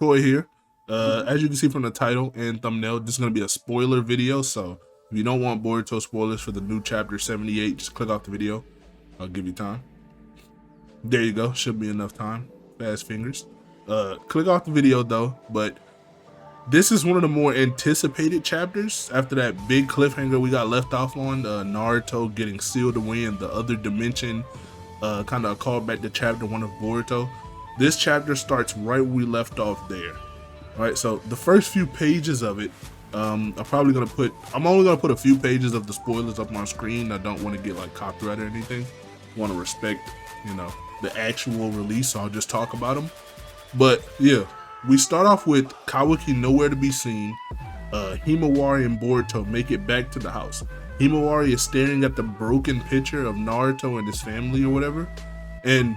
Troy here. As you can see from the title and thumbnail, this is going to be a spoiler video, so if you don't want Boruto spoilers for the new chapter 78, just click off the video. I'll give you time. There you go, should be enough time. Fast fingers. Click off the video though, but this is one of the more anticipated chapters after that big cliffhanger we got left off on, Naruto getting sealed away in the other dimension, kind of a callback to chapter 1 of Boruto. This chapter starts right where we left off there. Alright, so the first few pages of it, I'm only gonna put a few pages of the spoilers up on screen. I don't want to get like copyright or anything. I want to respect, you know, the actual release, so I'll just talk about them. But yeah, we start off with Kawaki nowhere to be seen. Himawari and Boruto make it back to the house. Himawari is staring at the broken picture of Naruto and his family or whatever, and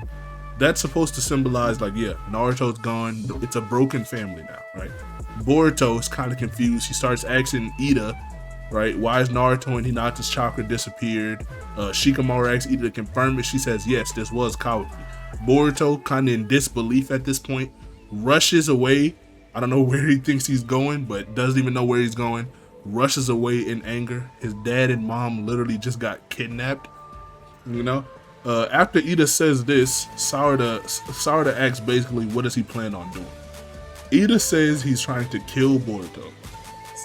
that's supposed to symbolize like, yeah, Naruto's gone, it's a broken family now, right? Boruto is kind of confused. He starts asking Ida, right, why is Naruto and Hinata's chakra disappeared? Shikamaru asks Ida to confirm it. She says, yes, this was Kawaki. Boruto, kind of in disbelief at this point, rushes away. I don't know where he thinks he's going, but doesn't even know where he's going. Rushes away in anger. His dad and mom literally just got kidnapped, you know? After Ida says this, Sarada asks basically, what does he plan on doing? Ida says he's trying to kill Boruto.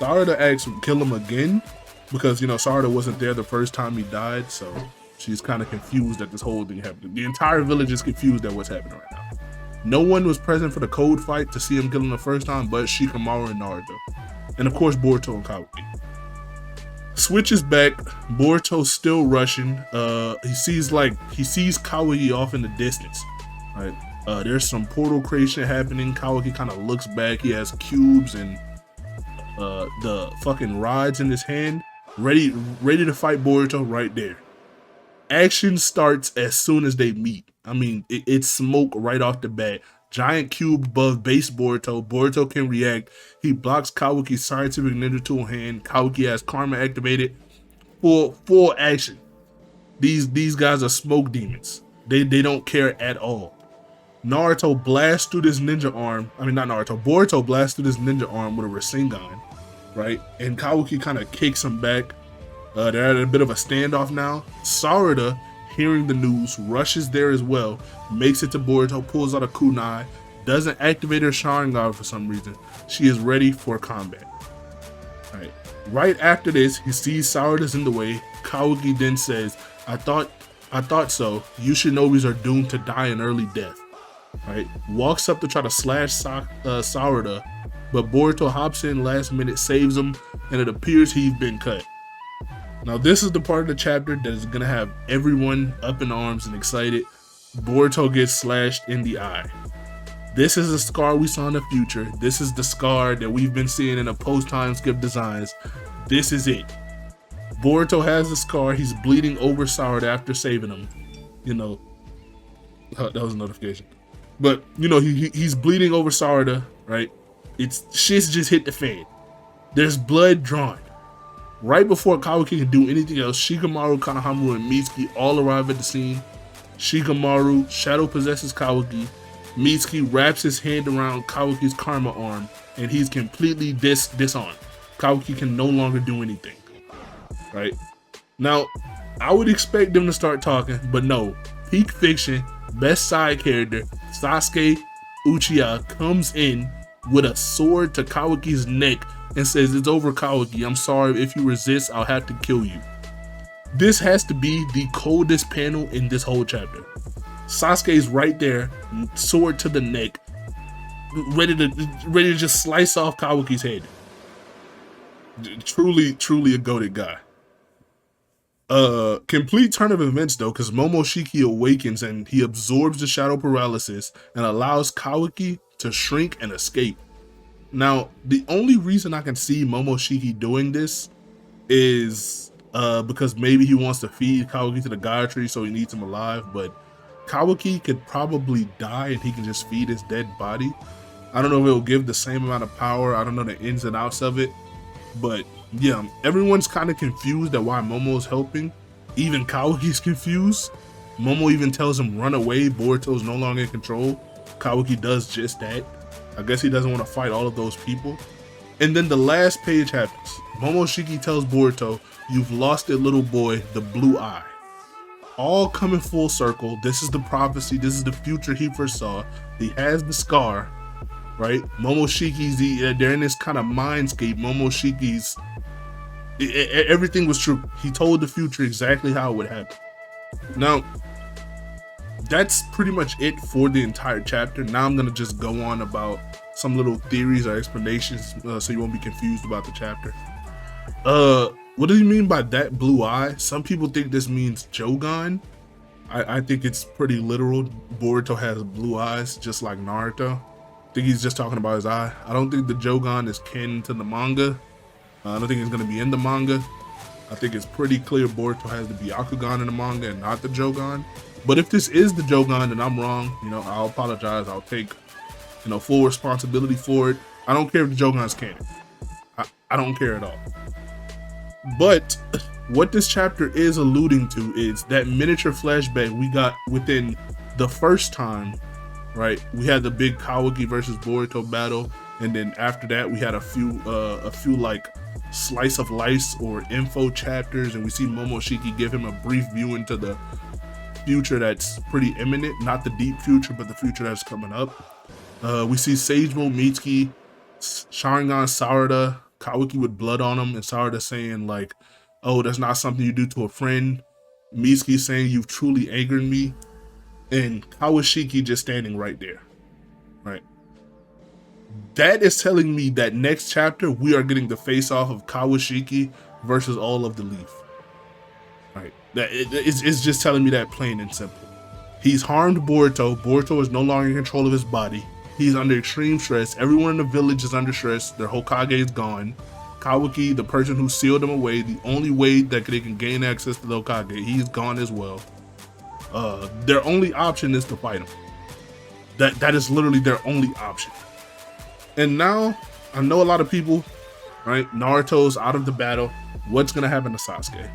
Sarada asks, kill him again? Because, you know, Sarada wasn't there the first time he died, so she's kind of confused at this whole thing happening. The entire village is confused at what's happening right now. No one was present for the code fight to see him kill him the first time but Shikamaru and Naruto. And of course, Boruto and Kawaki. Switches back, Boruto's still rushing. He sees Kawaki off in the distance. Right? There's some portal creation happening. Kawaki kind of looks back. He has cubes and the fucking rods in his hand, ready to fight Boruto right there. Action starts as soon as they meet. I mean, it's smoke right off the bat. Giant cube above base Boruto. Boruto can react. He blocks Kawaki's scientific ninja tool hand. Kawaki has karma activated. Full action. These guys are smoke demons. They don't care at all. Naruto blasts through this ninja arm. I mean, not Naruto. Boruto blasts through this ninja arm with a Rasengan, right? And Kawaki kind of kicks him back. They're at a bit of a standoff now. Sarada, hearing the news, rushes there as well, makes it to Boruto, pulls out a kunai, doesn't activate her Sharingan for some reason. She is ready for combat. All right after this, he sees Sarada's in the way. Kawaki then says, I thought so. You shinobis are doomed to die an early death. Right? Walks up to try to slash Sarada, but Boruto hops in last minute, saves him, and it appears he's been cut. Now this is the part of the chapter that is going to have everyone up in arms and excited. Boruto gets slashed in the eye. This is a scar we saw in the future. This is the scar that we've been seeing in the post-time skip designs. This is it. Boruto has the scar. He's bleeding over Sarada after saving him. You know, that was a notification. But, you know, he's bleeding over Sarada, right? Shit's just hit the fan. There's blood drawn. Right before Kawaki can do anything else, Shikamaru, Konoha, and Mitsuki all arrive at the scene. Shikamaru shadow possesses Kawaki. Mitsuki wraps his hand around Kawaki's karma arm, and he's completely disarmed. Kawaki can no longer do anything. Right? Now, I would expect them to start talking, but no. Peak Fiction, best side character, Sasuke Uchiha, comes in with a sword to Kawaki's neck and says, it's over, Kawaki. I'm sorry. If you resist, I'll have to kill you. This has to be the coldest panel in this whole chapter. Sasuke's right there, sword to the neck, ready to just slice off Kawaki's head. Truly a goated guy. Complete turn of events though, because Momoshiki awakens and he absorbs the shadow paralysis and allows Kawaki to shrink and escape. Now, the only reason I can see Momoshiki doing this is because maybe he wants to feed Kawaki to the Gaia tree, so he needs him alive, but Kawaki could probably die and he can just feed his dead body. I don't know if it will give the same amount of power. I don't know the ins and outs of it, but yeah, everyone's kind of confused at why Momo's helping. Even Kawaki's confused. Momo even tells him run away, Boruto's no longer in control. Kawaki does just that. I guess he doesn't want to fight all of those people. And then the last page happens. Momoshiki tells Boruto, "You've lost a little boy, the blue eye." All coming full circle. This is the prophecy. This is the future he foresaw. He has the scar, right? Momoshiki's, they're in this kind of mindscape. Momoshiki's, everything was true. He told the future exactly how it would happen. Now, that's pretty much it for the entire chapter. Now I'm gonna just go on about some little theories or explanations so you won't be confused about the chapter. What do you mean by that blue eye? Some people think this means Jogan. I think it's pretty literal. Boruto has blue eyes just like Naruto. I think he's just talking about his eye. I don't think the Jogan is canon to the manga. I don't think it's gonna be in the manga. I think it's pretty clear Boruto has the Byakugan in the manga and not the Jogan. But if this is the Jogan and I'm wrong, I'll apologize. I'll take, full responsibility for it. I don't care if the Jogan's canon. I don't care at all. But what this chapter is alluding to is that miniature flashback we got within the first time, right? We had the big Kawaki versus Boruto battle, and then after that we had a few like slice of life or info chapters, and we see Momoshiki give him a brief view into the future that's pretty imminent, not the deep future, but the future that's coming up. We see Sagemo, Mitsuki, Sharingan, Sarada, Kawaki with blood on him, and Sarada saying like, "Oh, that's not something you do to a friend." Mitsuki saying, "You've truly angered me," and Kawashiki just standing right there, right? That is telling me that next chapter we are getting the face-off of Kawashiki versus all of the Leaf. Right? It's just telling me that plain and simple. He's harmed Boruto. Boruto is no longer in control of his body. He's under extreme stress. Everyone in the village is under stress. Their Hokage is gone. Kawaki, the person who sealed him away, the only way that they can gain access to the Hokage, he's gone as well. Their only option is to fight him. That is literally their only option. And now, I know a lot of people, right? Naruto's out of the battle. What's gonna happen to Sasuke?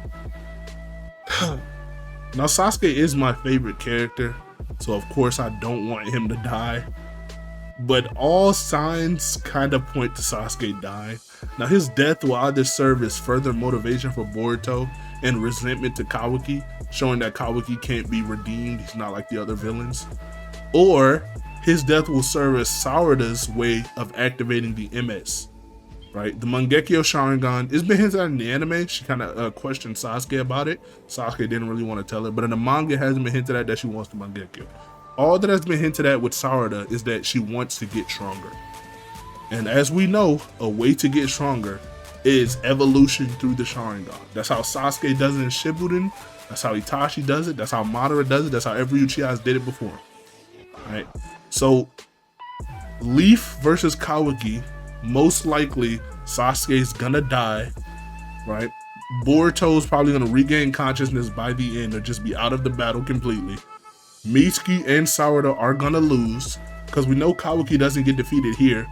Now, Sasuke is my favorite character, so of course I don't want him to die. But all signs kind of point to Sasuke dying. Now, his death will either serve as further motivation for Boruto and resentment to Kawaki, showing that Kawaki can't be redeemed, he's not like the other villains, or his death will serve as Sarada's way of activating the MS, right? The Mangekyo Sharingan, it's been hinted at in the anime. She kind of questioned Sasuke about it. Sasuke didn't really want to tell her, but in the manga it hasn't been hinted at that she wants the Mangekyo. All that has been hinted at with Sarada is that she wants to get stronger. And as we know, a way to get stronger is evolution through the Sharingan. That's how Sasuke does it in Shippuden. That's how Itachi does it. That's how Madara does it. That's how every Uchiha has did it before. Right? So, Leaf versus Kawaki, most likely Sasuke's gonna die, right? Boruto's probably gonna regain consciousness by the end or just be out of the battle completely. Mitsuki and Sarada are gonna lose because we know Kawaki doesn't get defeated here.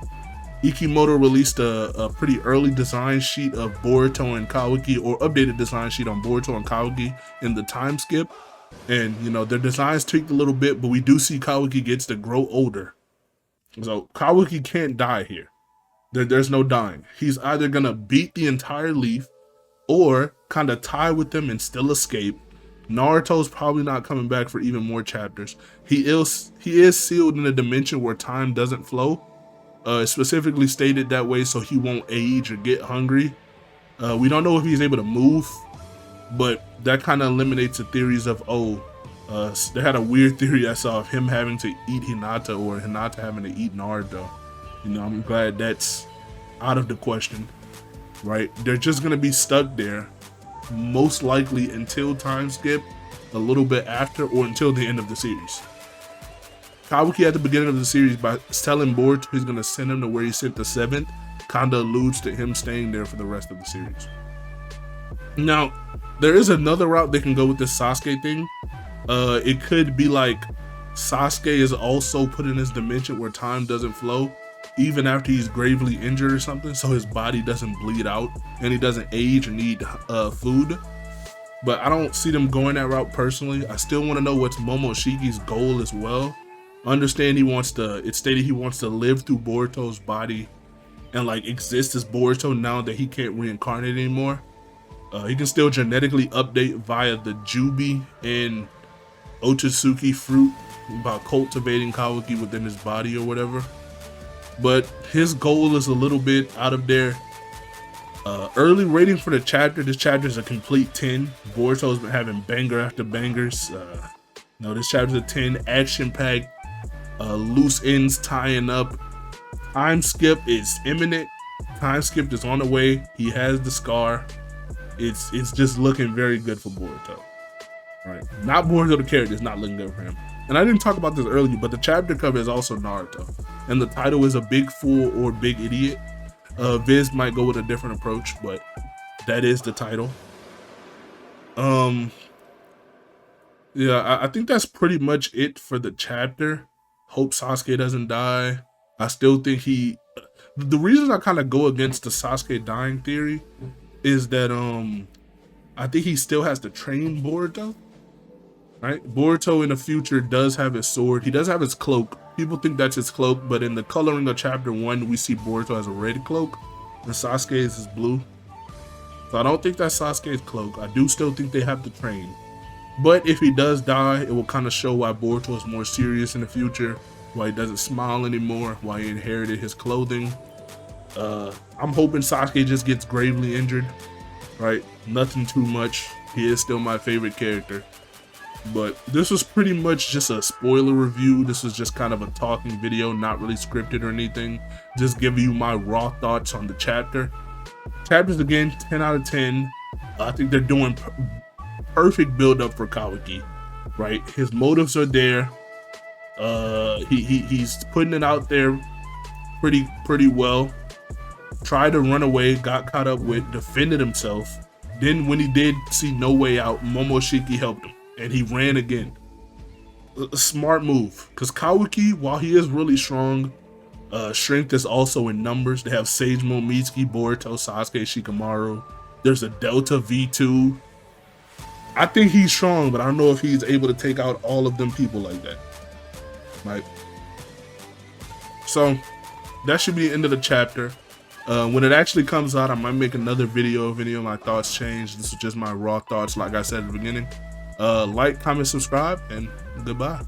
Ikimoto released a pretty early design sheet of Boruto and Kawaki, or updated design sheet on Boruto and Kawaki in the time skip. And, their designs tweaked a little bit, but we do see Kawaki gets to grow older. So Kawaki can't die here. There's no dying. He's either gonna beat the entire Leaf or kind of tie with them and still escape. Naruto's probably not coming back for even more chapters. He is sealed in a dimension where time doesn't flow. Specifically stated that way so he won't age or get hungry. We don't know if he's able to move, but that kind of eliminates the theories of, they had a weird theory I saw of him having to eat Hinata or Hinata having to eat Naruto. I'm glad that's out of the question, right? They're just gonna be stuck there, most likely until time skip, a little bit after, or until the end of the series. Kawaki at the beginning of the series, by telling Boruto he's gonna send him to where he sent the 7th, kinda alludes to him staying there for the rest of the series. Now, there is another route they can go with this Sasuke thing. It could be like Sasuke is also put in this dimension where time doesn't flow, even after he's gravely injured or something, so his body doesn't bleed out and he doesn't age or need food. But I don't see them going that route personally. I still want to know what's Momoshiki's goal as well. Understand it's stated he wants to live through Boruto's body and like exist as Boruto now that he can't reincarnate anymore. He can still genetically update via the Jubi and Otsutsuki fruit by cultivating Kawaki within his body or whatever. But his goal is a little bit out of there. Early rating for the chapter. This chapter is a complete 10. Boruto's been having banger after bangers. No, this chapter's a 10. Action-packed. Loose ends tying up. Time skip is imminent. Time skip is on the way. He has the scar. It's just looking very good for Boruto. Right? Not Boruto the character. It's not looking good for him. And I didn't talk about this earlier, but the chapter cover is also Naruto. And the title is A Big Fool or Big Idiot. Viz might go with a different approach, but that is the title. Yeah, I think that's pretty much it for the chapter. Hope Sasuke doesn't die. I still think the reason I kind of go against the Sasuke dying theory is that I think he still has to train Boruto. Right? Boruto in the future does have his sword. He does have his cloak. People think that's his cloak, but in the coloring of chapter 1, we see Boruto as a red cloak and Sasuke is his blue. So I don't think that's Sasuke's cloak. I do still think they have to train. But if he does die, it will kind of show why Boruto is more serious in the future, why he doesn't smile anymore, why he inherited his clothing. I'm hoping Sasuke just gets gravely injured, right? Nothing too much. He is still my favorite character. But this was pretty much just a spoiler review. This was just kind of a talking video, not really scripted or anything. Just giving you my raw thoughts on the chapter. Chapters, again, 10 out of 10. I think they're doing perfect build up for Kawaki, right? His motives are there. He's putting it out there pretty well. Tried to run away, got caught up with, defended himself. Then when he did see no way out, Momoshiki helped him. And he ran again. A smart move. Because Kawaki, while he is really strong, strength is also in numbers. They have Sage Momitsuki, Boruto, Sasuke, Shikamaru. There's a Delta V2. I think he's strong, but I don't know if he's able to take out all of them people like that. Right? So, that should be the end of the chapter. When it actually comes out, I might make another video. My thoughts change. This is just my raw thoughts, like I said at the beginning. Like, comment, subscribe, and goodbye.